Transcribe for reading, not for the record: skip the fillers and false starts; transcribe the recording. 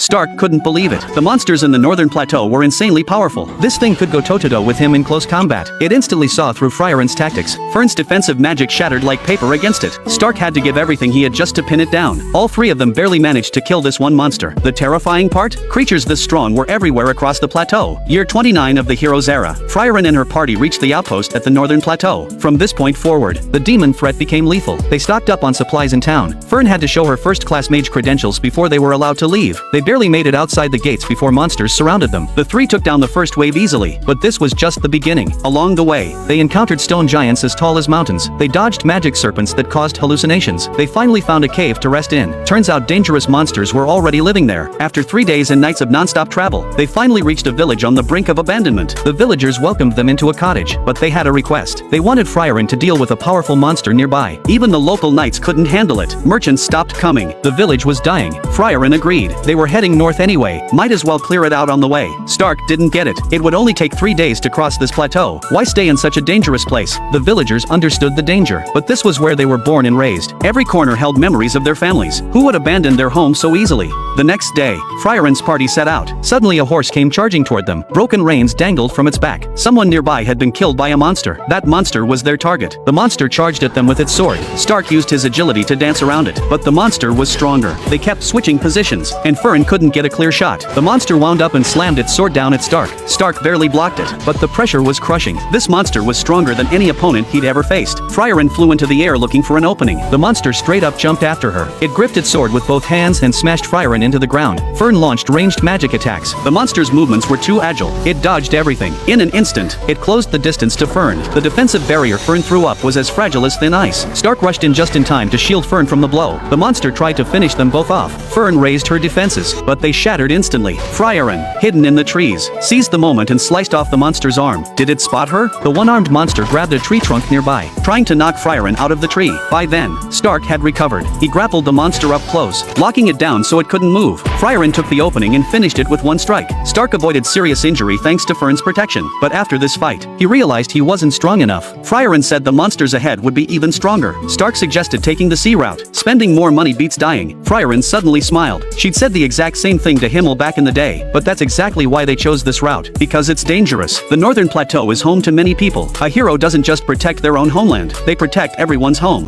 Stark couldn't believe it. The monsters in the Northern Plateau were insanely powerful. This thing could go toe-to-toe with him in close combat. It instantly saw through Feren's tactics. Fern's defensive magic shattered like paper against it. Stark had to give everything he had just to pin it down. All three of them barely managed to kill this one monster. The terrifying part? Creatures this strong were everywhere across the plateau. Year 29 of the hero's era. Feren and her party reached the outpost at the Northern Plateau. From this point forward, the demon threat became lethal. They stocked up on supplies in town. Fern had to show her first-class mage credentials before they were allowed to leave. They barely made it outside the gates before monsters surrounded them. The three took down the first wave easily, but this was just the beginning. Along the way, they encountered stone giants as tall as mountains. They dodged magic serpents that caused hallucinations. They finally found a cave to rest in. Turns out dangerous monsters were already living there. After 3 days and nights of non-stop travel, they finally reached a village on the brink of abandonment. The villagers welcomed them into a cottage, but they had a request. They wanted Feren to deal with a powerful monster nearby. Even the local knights couldn't handle it. Merchants stopped coming. The village was dying. Feren agreed. They were heading north anyway. Might as well clear it out on the way. Stark didn't get it. It would only take 3 days to cross this plateau. Why stay in such a dangerous place? The villagers understood the danger, but this was where they were born and raised. Every corner held memories of their families. Who would abandon their home so easily? The next day, Feren's party set out. Suddenly a horse came charging toward them. Broken reins dangled from its back. Someone nearby had been killed by a monster. That monster was their target. The monster charged at them with its sword. Stark used his agility to dance around it, but the monster was stronger. They kept switching positions, and Feren couldn't get a clear shot. The monster wound up and slammed its sword down at Stark. Stark barely blocked it, but the pressure was crushing. This monster was stronger than any opponent he'd ever faced. Feren flew into the air looking for an opening. The monster straight up jumped after her. It gripped its sword with both hands and smashed Feren into the ground. Fern launched ranged magic attacks. The monster's movements were too agile. It dodged everything. In an instant, it closed the distance to Fern. The defensive barrier Fern threw up was as fragile as thin ice. Stark rushed in just in time to shield Fern from the blow. The monster tried to finish them both off. Fern raised her defenses, but they shattered instantly. Feren, hidden in the trees, seized the moment and sliced off the monster's arm. Did it spot her? The one-armed monster grabbed a tree trunk nearby, trying to knock Feren out of the tree. By then, Stark had recovered. He grappled the monster up close, locking it down so it couldn't move. Feren took the opening and finished it with one strike. Stark avoided serious injury thanks to Fern's protection, but after this fight, he realized he wasn't strong enough. Feren said the monsters ahead would be even stronger. Stark suggested taking the sea route. Spending more money beats dying. Feren suddenly smiled. She'd said the exact same thing to Himmel back in the day, but that's exactly why they chose this route, because it's dangerous. The Northern Plateau is home to many people. A hero doesn't just protect their own homeland, they protect everyone's home.